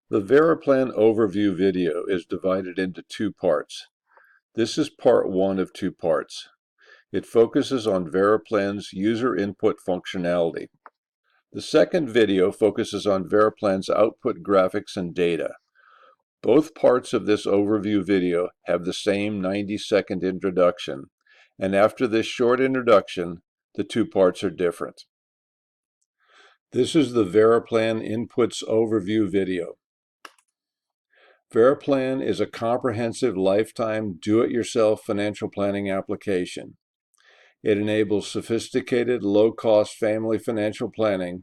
The VeriPlan Overview video is divided into two parts. This is part one of two parts. It focuses on VeriPlan's user input functionality. The second video focuses on VeriPlan's output graphics and data. Both parts of this overview video have the same 90-second introduction, and after this short introduction, the two parts are different. This is the VeriPlan Inputs Overview video. VeriPlan is a comprehensive lifetime do-it-yourself financial planning application. It enables sophisticated, low-cost family financial planning.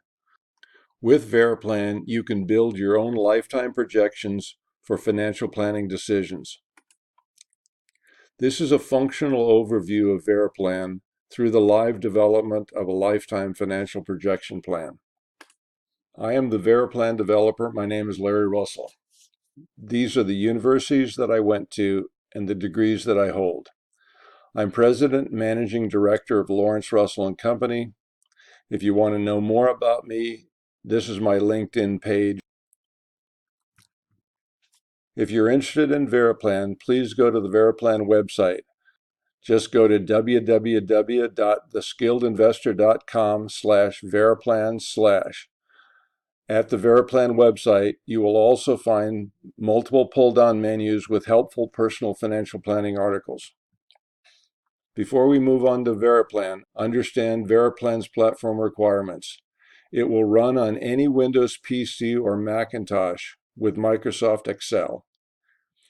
With VeriPlan, you can build your own lifetime projections for financial planning decisions. This is a functional overview of VeriPlan through the live development of a lifetime financial projection plan. I am the VeriPlan developer. My name is Larry Russell. These are the universities that I went to and the degrees that I hold. I'm President and Managing Director of Lawrence Russell & Company. If you want to know more about me, this is my LinkedIn page. If you're interested in VeriPlan, please go to the VeriPlan website. Just go to www.theskilledinvestor.com/VeriPlan/. At the VeriPlan website, you will also find multiple pull-down menus with helpful personal financial planning articles. Before we move on to VeriPlan, understand VeriPlan's platform requirements. It will run on any Windows PC or Macintosh with Microsoft Excel.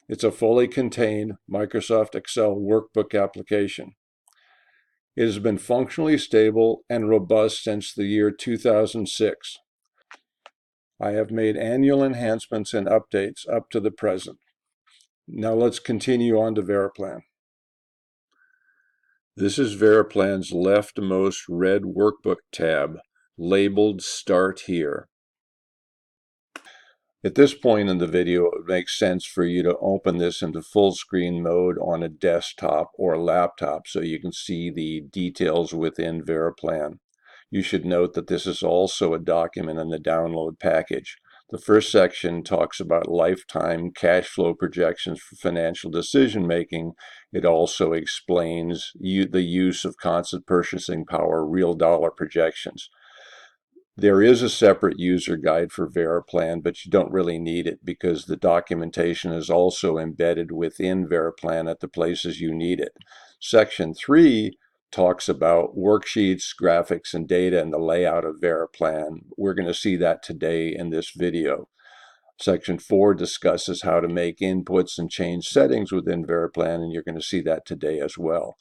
It's a fully contained Microsoft Excel workbook application. It has been functionally stable and robust since the year 2006. I have made annual enhancements and updates up to the present. Now let's continue on to VeriPlan. This is VeriPlan's leftmost red workbook tab, labeled Start Here. At this point in the video, it makes sense for you to open this into full screen mode on a desktop or laptop so you can see the details within VeriPlan. You should note that this is also a document in the download package. The first section talks about lifetime cash flow projections for financial decision making. It also explains the use of constant purchasing power, real dollar projections. There is a separate user guide for VeriPlan, but you don't really need it because the documentation is also embedded within VeriPlan at the places you need it. Section 3 talks about worksheets, graphics, and data and the layout of VeriPlan. We're going to see that today in this video. Section 4 discusses how to make inputs and change settings within VeriPlan, and you're going to see that today as well.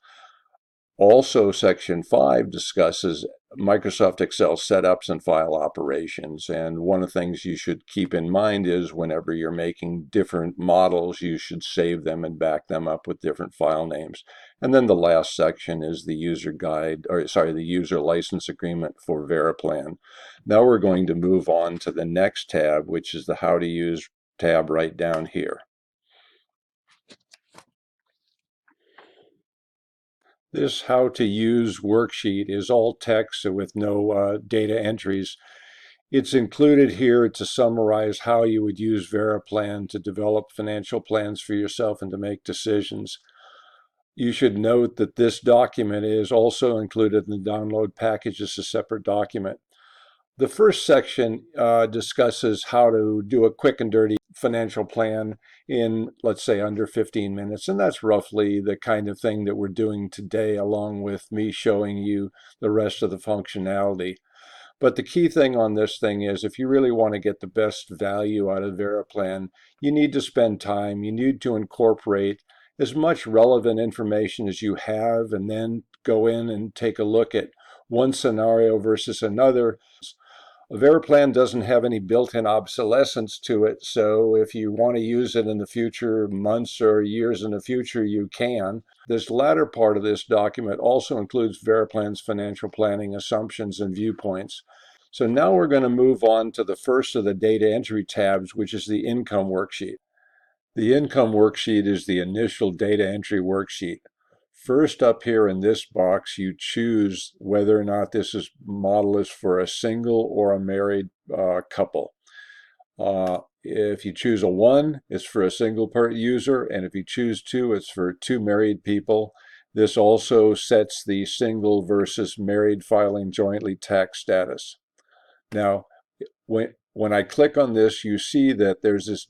Also, Section 5 discusses Microsoft Excel setups and file operations. And one of the things you should keep in mind is whenever you're making different models, you should save them and back them up with different file names. And then the last section is the user guide, the user license agreement for VeriPlan. Now we're going to move on to the next tab, which is the How to Use tab right down here. This How to Use worksheet is all text with no data entries. It's included here to summarize how you would use VeriPlan to develop financial plans for yourself and to make decisions. You should note that this document is also included in the download package as a separate document. The first section discusses how to do a quick and dirty financial plan in, let's say, under 15 minutes. And that's roughly the kind of thing that we're doing today, along with me showing you the rest of the functionality. But the key thing on this thing is if you really want to get the best value out of VeriPlan, you need to spend time. You need to incorporate as much relevant information as you have and then go in and take a look at one scenario versus another. VeriPlan doesn't have any built-in obsolescence to it, so if you want to use it in the future, months or years in the future, you can. This latter part of this document also includes VeriPlan's financial planning assumptions and viewpoints. So now we're going to move on to the first of the data entry tabs, which is the income worksheet. The income worksheet is the initial data entry worksheet. First up here in this box, you choose whether or not model is for a single or a married couple. If you choose a 1, it's for a single user, and if you choose 2, it's for 2 married people. This also sets the single versus married filing jointly tax status. Now, when I click on this, you see that there's this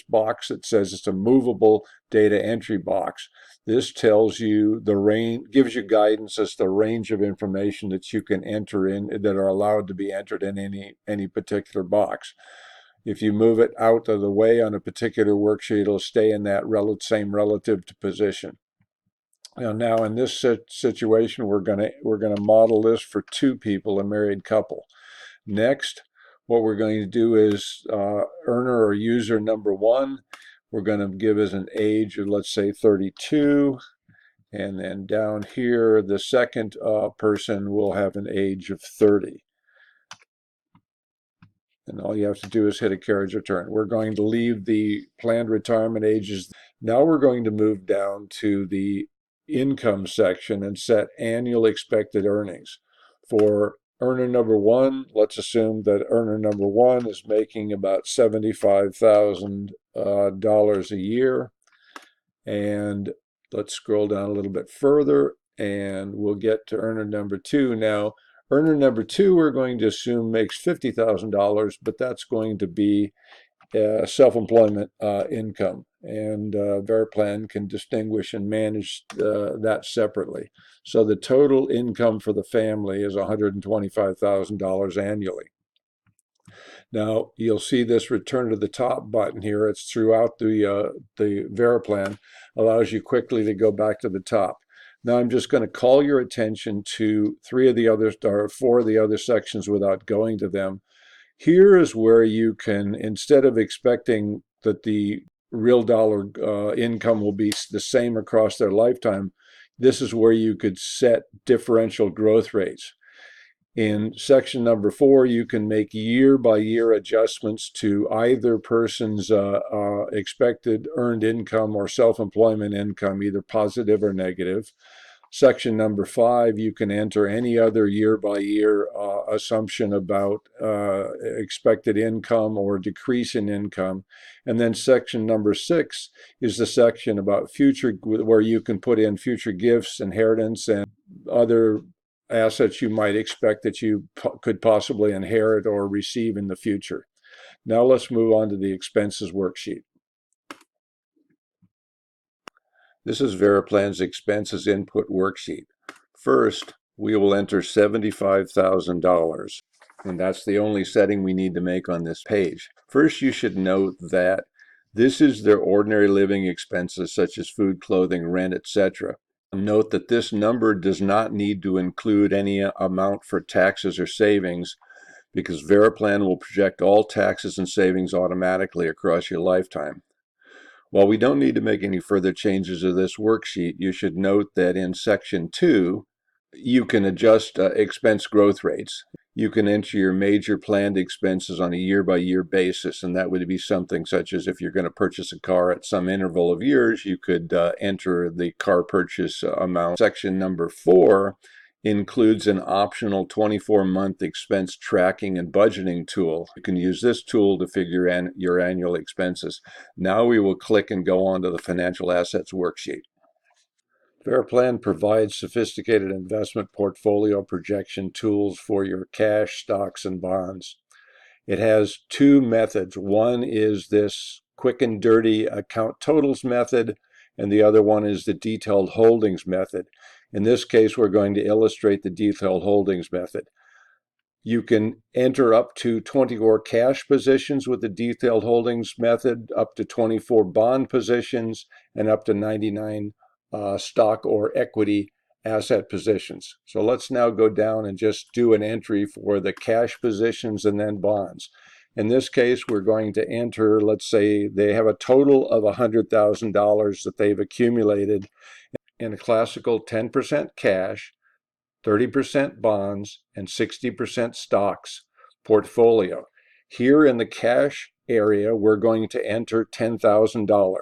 box that says it's a movable data entry box. This tells you the range, gives you guidance as to the range of information that you can enter in, that are allowed to be entered in any particular box. If you move it out of the way on a particular worksheet, it'll stay in that same relative to position. Now in this situation, we're gonna model this for 2 people, a married couple. Next, what we're going to do is earner or user number 1, we're going to give as an age of, let's say, 32. And then down here, the second person will have an age of 30. And all you have to do is hit a carriage return. We're going to leave the planned retirement ages. Now we're going to move down to the income section and set annual expected earnings. For earner number 1, let's assume that earner number 1 is making about $75,000 a year. And let's scroll down a little bit further and we'll get to earner number 2. Now, earner number 2, we're going to assume makes $50,000, but that's going to be self-employment income. And VeriPlan can distinguish and manage that separately. So the total income for the family is $125,000 annually. Now, you'll see this return to the top button here. It's throughout the VeriPlan, allows you quickly to go back to the top. Now, I'm just going to call your attention to 4 of the other sections without going to them. Here is where you can, instead of expecting that the real dollar income will be the same across their lifetime, this is where you could set differential growth rates. In section number 4, you can make year-by-year adjustments to either person's expected earned income or self-employment income, either positive or negative. Section number 5, you can enter any other year-by-year assumption about expected income or decrease in income. And then section number 6 is the section about future, where you can put in future gifts, inheritance, and other assets you might expect that you could possibly inherit or receive in the future. Now let's move on to the expenses worksheet. This is VeriPlan's expenses input worksheet. First, we will enter $75,000, and that's the only setting we need to make on this page. First, you should note that this is their ordinary living expenses such as food, clothing, rent, etc. Note that this number does not need to include any amount for taxes or savings, because VeriPlan will project all taxes and savings automatically across your lifetime. While we don't need to make any further changes to this worksheet, you should note that in section 2, you can adjust expense growth rates. You can enter your major planned expenses on a year-by-year basis, and that would be something such as if you're going to purchase a car at some interval of years, you could enter the car purchase amount. Section number 4 includes an optional 24-month expense tracking and budgeting tool. You can use this tool to figure your annual expenses. Now we will click and go on to the financial assets worksheet. VeriPlan provides sophisticated investment portfolio projection tools for your cash, stocks, and bonds. It has 2 methods. One is this quick and dirty account totals method, and the other one is the detailed holdings method. In this case, we're going to illustrate the detailed holdings method. You can enter up to 24 cash positions with the detailed holdings method, up to 24 bond positions, and up to 99 stock or equity asset positions. So let's now go down and just do an entry for the cash positions and then bonds. In this case, we're going to enter, let's say they have a total of $100,000 that they've accumulated in a classical 10% cash, 30% bonds, and 60% stocks portfolio. Here in the cash area, we're going to enter $10,000.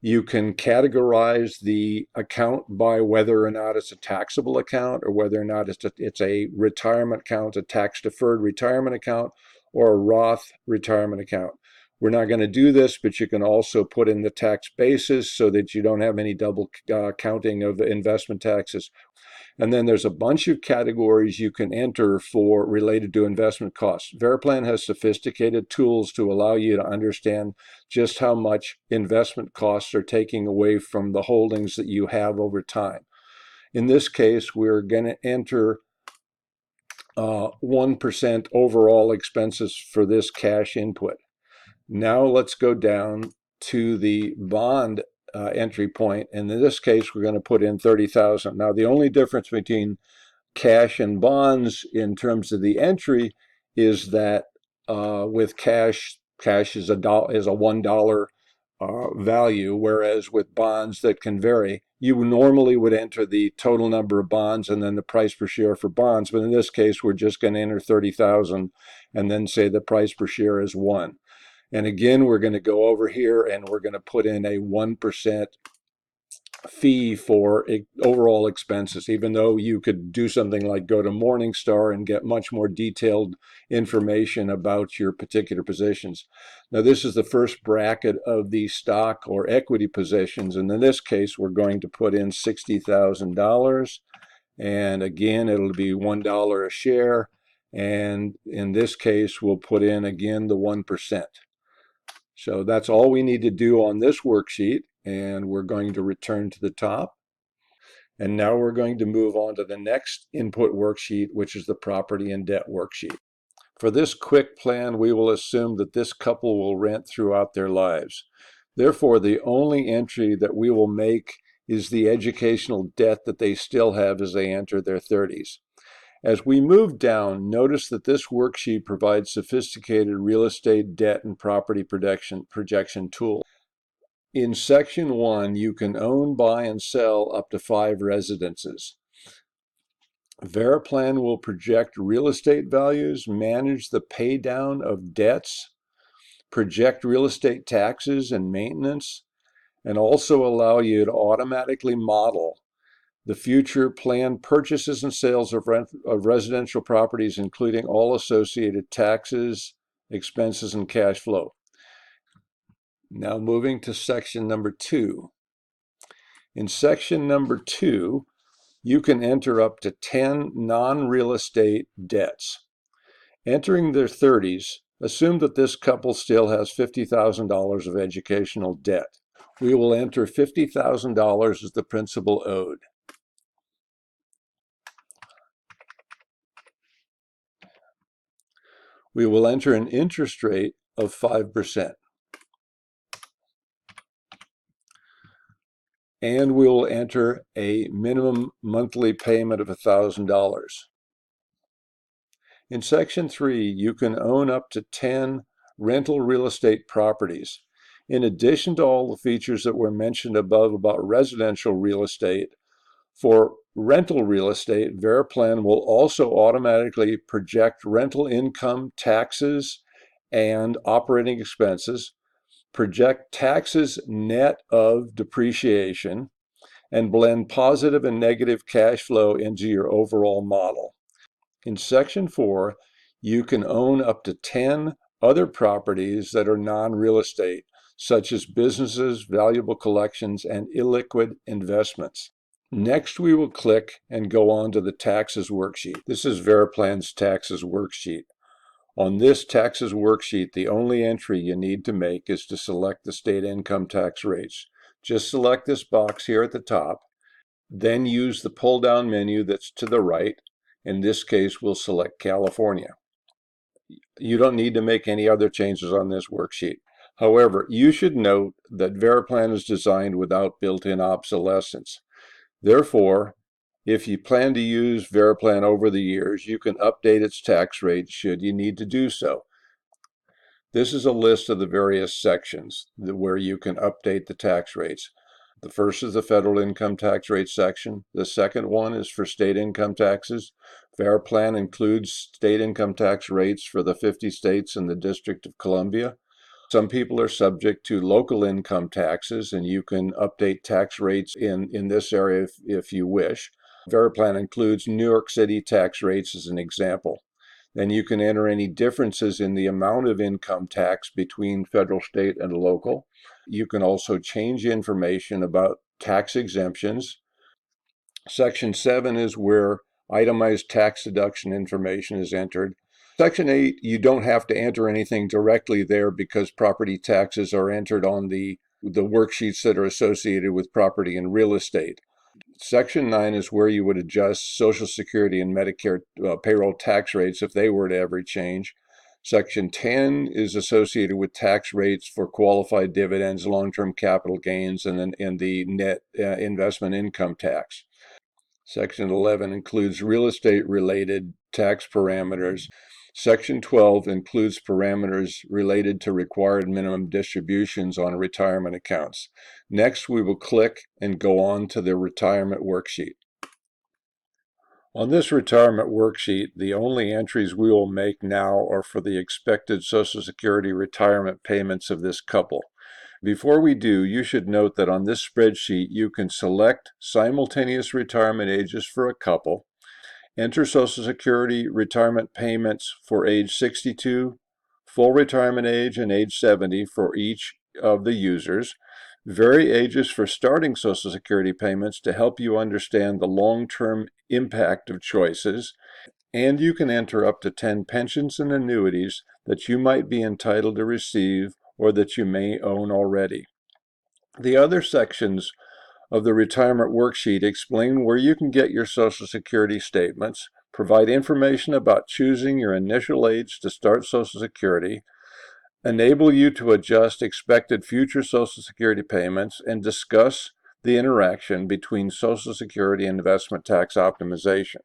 You can categorize the account by whether or not it's a taxable account or whether or not it's a retirement account, a tax-deferred retirement account, or a Roth retirement account. We're not going to do this, but you can also put in the tax basis so that you don't have any double counting of investment taxes. And then there's a bunch of categories you can enter for related to investment costs. VeriPlan has sophisticated tools to allow you to understand just how much investment costs are taking away from the holdings that you have over time. In this case, we're going to enter 1% overall expenses for this cash input. Now let's go down to the bond entry point, and in this case we're going to put in 30,000. Now the only difference between cash and bonds in terms of the entry is that with cash is a $1 value, whereas with bonds that can vary, you normally would enter the total number of bonds and then the price per share for bonds, but in this case we're just going to enter 30,000 and then say the price per share is 1. And again, we're going to go over here and we're going to put in a 1% fee for overall expenses, even though you could do something like go to Morningstar and get much more detailed information about your particular positions. Now, this is the first bracket of the stock or equity positions. And in this case, we're going to put in $60,000. And again, it'll be $1 a share. And in this case, we'll put in again the 1%. So that's all we need to do on this worksheet, and we're going to return to the top. And now we're going to move on to the next input worksheet, which is the property and debt worksheet. For this quick plan, we will assume that this couple will rent throughout their lives. Therefore, the only entry that we will make is the educational debt that they still have as they enter their 30s. As we move down, notice that this worksheet provides sophisticated real estate debt and property projection tools. In section 1, you can own, buy, and sell up to 5 residences. VeriPlan will project real estate values, manage the pay down of debts, project real estate taxes and maintenance, and also allow you to automatically model the future planned purchases and sales of residential properties, including all associated taxes, expenses, and cash flow. Now moving to section number 2. In section number 2, you can enter up to 10 non-real estate debts. Entering their 30s, assume that this couple still has $50,000 of educational debt. We will enter $50,000 as the principal owed. We will enter an interest rate of 5%. And we will enter a minimum monthly payment of $1,000. In section 3, you can own up to 10 rental real estate properties. In addition to all the features that were mentioned above about residential real estate, for rental real estate, VeriPlan will also automatically project rental income, taxes, and operating expenses, project taxes net of depreciation, and blend positive and negative cash flow into your overall model. In section 4, you can own up to 10 other properties that are non-real estate, such as businesses, valuable collections, and illiquid investments. Next, we will click and go on to the taxes worksheet. This is VeriPlan's taxes worksheet. On this taxes worksheet, the only entry you need to make is to select the state income tax rates. Just select this box here at the top, then use the pull-down menu that's to the right. In this case, we'll select California. You don't need to make any other changes on this worksheet. However, you should note that VeriPlan is designed without built-in obsolescence. Therefore, if you plan to use VeriPlan over the years, you can update its tax rate should you need to do so. This is a list of the various sections where you can update the tax rates. The first is the federal income tax rate section. The second one is for state income taxes. VeriPlan includes state income tax rates for the 50 states and the District of Columbia. Some people are subject to local income taxes, and you can update tax rates in this area if you wish. VeriPlan includes New York City tax rates as an example. Then you can enter any differences in the amount of income tax between federal, state, and local. You can also change information about tax exemptions. Section 7 is where itemized tax deduction information is entered. Section 8, you don't have to enter anything directly there because property taxes are entered on the worksheets that are associated with property and real estate. Section 9 is where you would adjust Social Security and Medicare payroll tax rates if they were to ever change. Section 10 is associated with tax rates for qualified dividends, long-term capital gains, and the net investment income tax. Section 11 includes real estate-related tax parameters. Section 12 includes parameters related to required minimum distributions on retirement accounts. Next, we will click and go on to the retirement worksheet. On this retirement worksheet, the only entries we will make now are for the expected Social Security retirement payments of this couple. Before we do, you should note that on this spreadsheet, you can select simultaneous retirement ages for a couple, enter Social Security retirement payments for age 62, full retirement age, and age 70 for each of the users, vary ages for starting Social Security payments to help you understand the long-term impact of choices, and you can enter up to 10 pensions and annuities that you might be entitled to receive or that you may own already. The other sections of the retirement worksheet explain where you can get your Social Security statements, provide information about choosing your initial age to start Social Security, enable you to adjust expected future Social Security payments, and discuss the interaction between Social Security and investment tax optimization.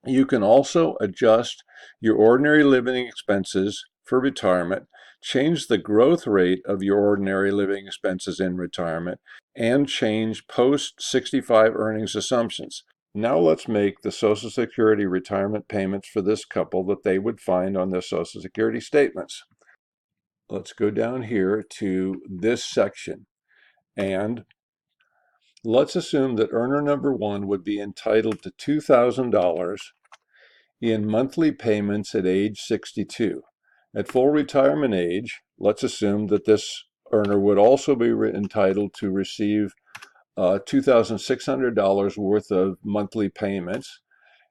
You can also adjust your ordinary living expenses for retirement, change the growth rate of your ordinary living expenses in retirement, and change post-65 earnings assumptions. Now let's make the Social Security retirement payments for this couple that they would find on their Social Security statements. Let's go down here to this section, and let's assume that earner number 1 would be entitled to $2,000 in monthly payments at age 62. At full retirement age, let's assume that this earner would also be entitled to receive $2,600 worth of monthly payments.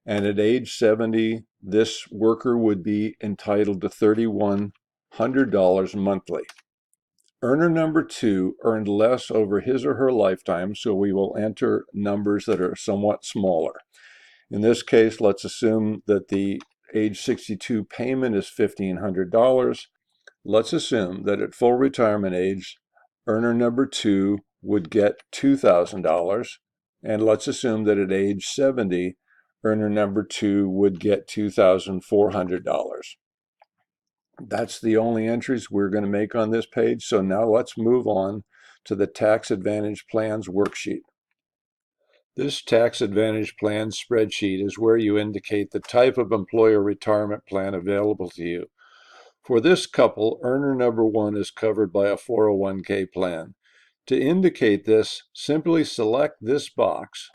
And at age 70, this worker would be entitled to $3,100 monthly. Earner number 2 earned less over his or her lifetime, so we will enter numbers that are somewhat smaller. In this case, let's assume that the age 62 payment is $1,500. Let's assume that at full retirement age, earner number 2 would get $2,000. And let's assume that at age 70, earner number 2 would get $2,400. That's the only entries we're going to make on this page. So now let's move on to the Tax Advantage Plans worksheet. This Tax Advantage Plan spreadsheet is where you indicate the type of employer retirement plan available to you. For this couple, earner number 1 is covered by a 401k plan. To indicate this, simply select this box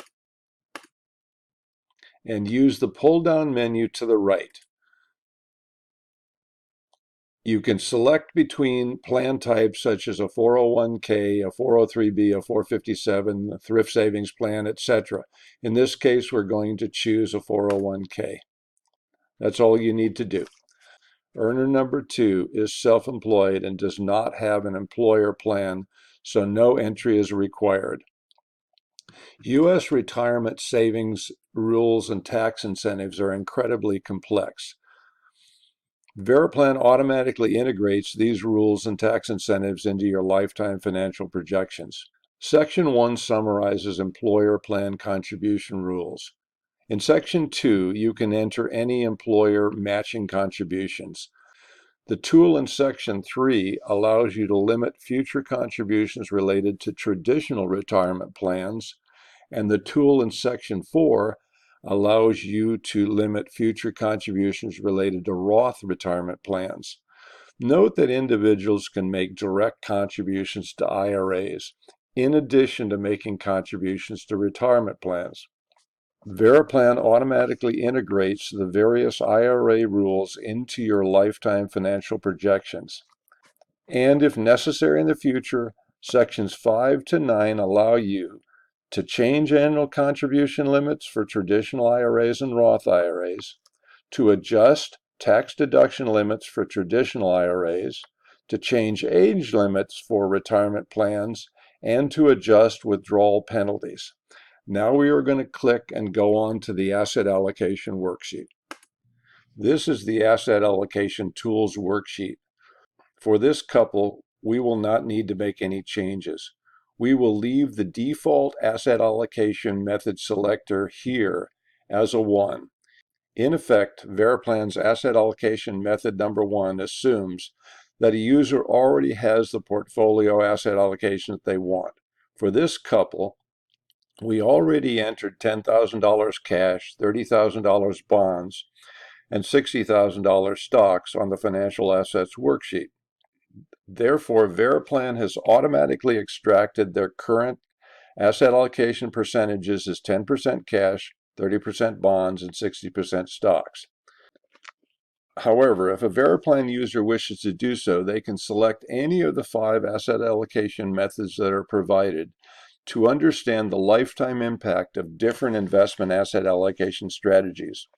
and use the pull-down menu to the right. You can select between plan types such as a 401k, a 403b, a 457, a thrift savings plan, etc. In this case, we're going to choose a 401k. That's all you need to do. Earner number 2 is self-employed and does not have an employer plan, so no entry is required. U.S. retirement savings rules and tax incentives are incredibly complex. VeriPlan automatically integrates these rules and tax incentives into your lifetime financial projections. Section 1 summarizes employer plan contribution rules. In Section 2, you can enter any employer matching contributions. The tool in Section 3 allows you to limit future contributions related to traditional retirement plans, and the tool in Section 4 allows you to limit future contributions related to Roth retirement plans. Note that individuals can make direct contributions to IRAs, in addition to making contributions to retirement plans. VeriPlan automatically integrates the various IRA rules into your lifetime financial projections. And if necessary in the future, sections 5 to 9 allow you to change annual contribution limits for traditional IRAs and Roth IRAs, to adjust tax deduction limits for traditional IRAs, to change age limits for retirement plans, and to adjust withdrawal penalties. Now we are going to click and go on to the Asset Allocation Worksheet. This is the Asset Allocation Tools Worksheet. For this couple, we will not need to make any changes. We will leave the default asset allocation method selector here as a 1. In effect, VeriPlan's asset allocation method number 1 assumes that a user already has the portfolio asset allocation that they want. For this couple, we already entered $10,000 cash, $30,000 bonds, and $60,000 stocks on the financial assets worksheet. Therefore, VeriPlan has automatically extracted their current asset allocation percentages as 10% cash, 30% bonds, and 60% stocks. However, if a VeriPlan user wishes to do so, they can select any of the 5 asset allocation methods that are provided to understand the lifetime impact of different investment asset allocation strategies.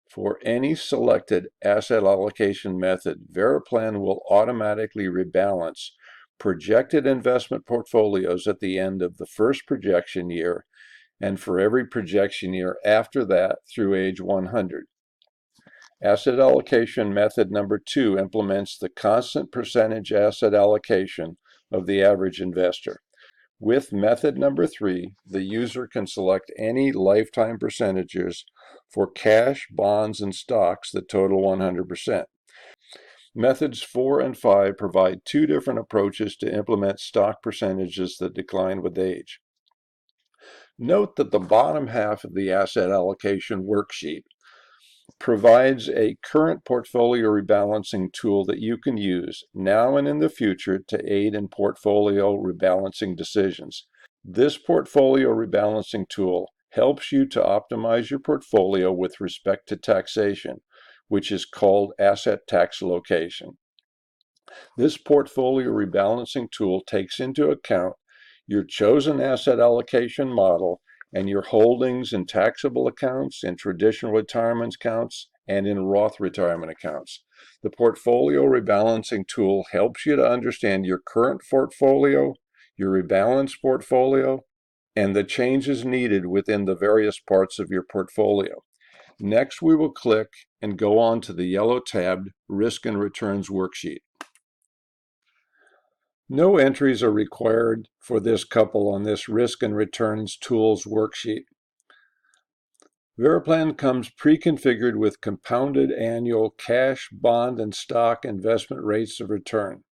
For any selected asset allocation method, VeriPlan will automatically rebalance projected investment portfolios at the end of the first projection year and for every projection year after that through age 100. Asset allocation method number 2 implements the constant percentage asset allocation of the average investor. With method number 3, the user can select any lifetime percentages for cash, bonds, and stocks that total 100%. Methods 4 and 5 provide 2 different approaches to implement stock percentages that decline with age. Note that the bottom half of the asset allocation worksheet provides a current portfolio rebalancing tool that you can use now and in the future to aid in portfolio rebalancing decisions. This portfolio rebalancing tool helps you to optimize your portfolio with respect to taxation, which is called asset tax location. This portfolio rebalancing tool takes into account your chosen asset allocation model and your holdings in taxable accounts, in traditional retirement accounts, and in Roth retirement accounts. The portfolio rebalancing tool helps you to understand your current portfolio, your rebalanced portfolio, and the changes needed within the various parts of your portfolio. Next, we will click and go on to the yellow tabbed Risk and Returns worksheet. No entries are required for this couple on this Risk and Returns Tools worksheet. VeriPlan comes pre-configured with compounded annual cash, bond, and stock investment rates of return.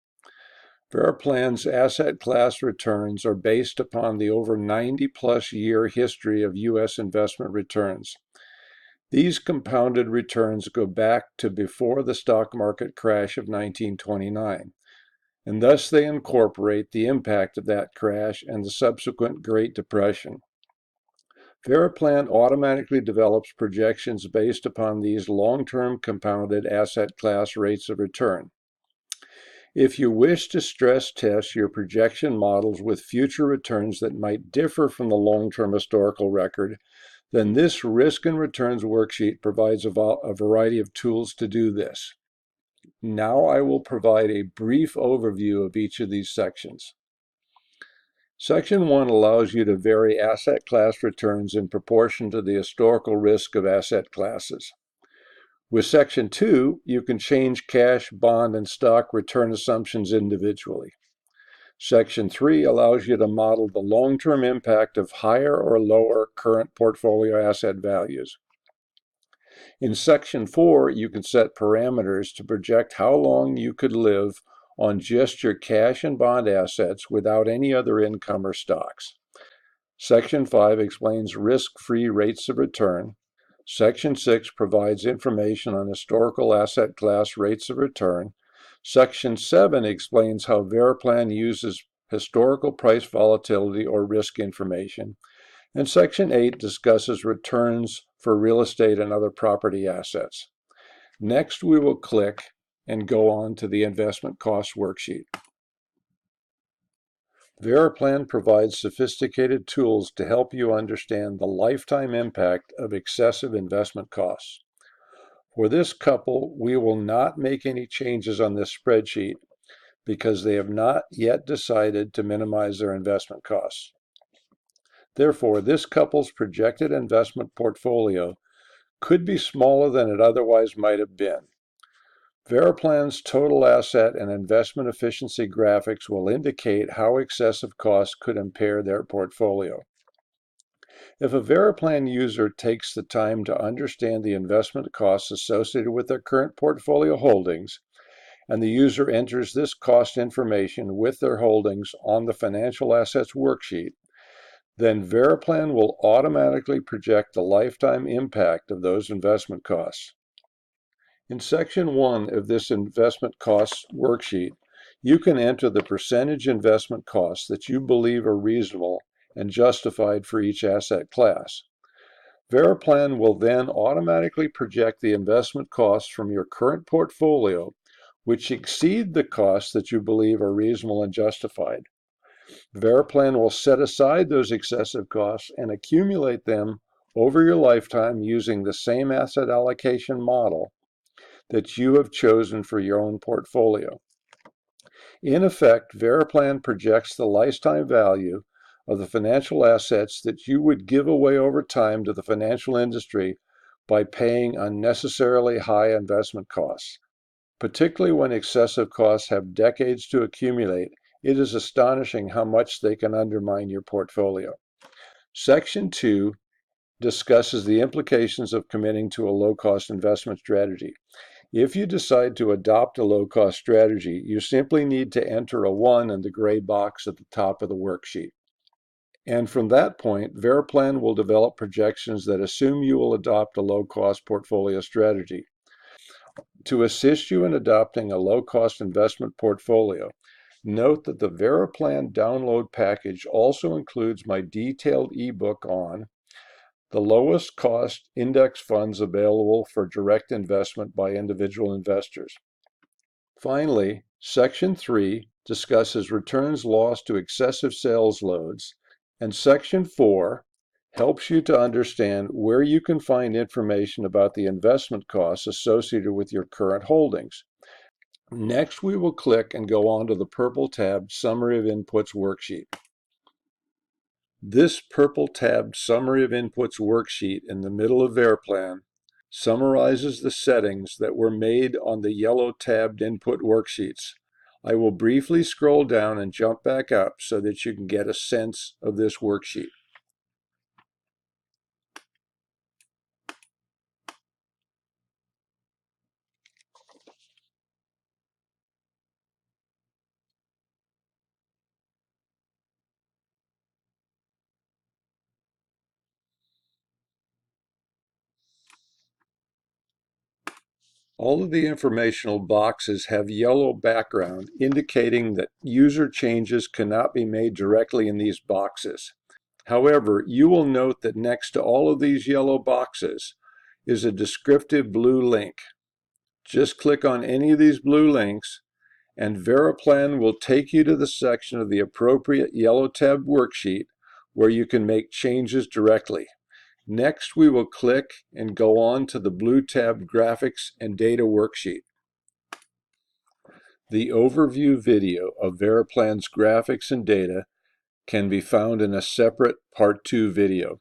VeriPlan's asset class returns are based upon the over 90-plus year history of U.S. investment returns. These compounded returns go back to before the stock market crash of 1929. And thus they incorporate the impact of that crash and the subsequent Great Depression. VeriPlan automatically develops projections based upon these long-term compounded asset class rates of return. If you wish to stress test your projection models with future returns that might differ from the long-term historical record, then this Risk and Returns worksheet provides a variety of tools to do this. Now I will provide a brief overview of each of these sections. Section 1 allows you to vary asset class returns in proportion to the historical risk of asset classes. With Section 2, you can change cash, bond, and stock return assumptions individually. Section 3 allows you to model the long-term impact of higher or lower current portfolio asset values. In Section 4, you can set parameters to project how long you could live on just your cash and bond assets without any other income or stocks. Section 5 explains risk-free rates of return. Section 6 provides information on historical asset class rates of return. Section 7 explains how VeriPlan uses historical price volatility or risk information. And Section 8 discusses returns for real estate and other property assets. Next, we will click and go on to the investment cost worksheet. VeriPlan provides sophisticated tools to help you understand the lifetime impact of excessive investment costs. For this couple, we will not make any changes on this spreadsheet because they have not yet decided to minimize their investment costs. Therefore, this couple's projected investment portfolio could be smaller than it otherwise might have been. VeriPlan's total asset and investment efficiency graphics will indicate how excessive costs could impair their portfolio. If a VeriPlan user takes the time to understand the investment costs associated with their current portfolio holdings, and the user enters this cost information with their holdings on the financial assets worksheet, then VeriPlan will automatically project the lifetime impact of those investment costs. In Section 1 of this investment costs worksheet, you can enter the percentage investment costs that you believe are reasonable and justified for each asset class. VeriPlan will then automatically project the investment costs from your current portfolio, which exceed the costs that you believe are reasonable and justified. VeriPlan will set aside those excessive costs and accumulate them over your lifetime using the same asset allocation model that you have chosen for your own portfolio. In effect, VeriPlan projects the lifetime value of the financial assets that you would give away over time to the financial industry by paying unnecessarily high investment costs. Particularly when excessive costs have decades to accumulate, it is astonishing how much they can undermine your portfolio. Section 2 discusses the implications of committing to a low-cost investment strategy. If you decide to adopt a low-cost strategy, you simply need to enter a 1 in the gray box at the top of the worksheet. And from that point, VeriPlan will develop projections that assume you will adopt a low-cost portfolio strategy. To assist you in adopting a low-cost investment portfolio, note that the VeriPlan download package also includes my detailed ebook on the lowest cost index funds available for direct investment by individual investors. Finally, Section 3 discusses returns lost to excessive sales loads, and Section 4 helps you to understand where you can find information about the investment costs associated with your current holdings. Next, we will click and go on to the purple tabbed Summary of Inputs worksheet. This purple tabbed Summary of Inputs worksheet in the middle of VeriPlan summarizes the settings that were made on the yellow tabbed input worksheets. I will briefly scroll down and jump back up so that you can get a sense of this worksheet. All of the informational boxes have yellow background indicating that user changes cannot be made directly in these boxes. However, you will note that next to all of these yellow boxes is a descriptive blue link. Just click on any of these blue links and VeriPlan will take you to the section of the appropriate yellow tabbed worksheet where you can make changes directly. Next, we will click and go on to the blue tabbed Graphics and Data worksheet. The overview video of VeriPlan's graphics and data can be found in a separate Part 2 video.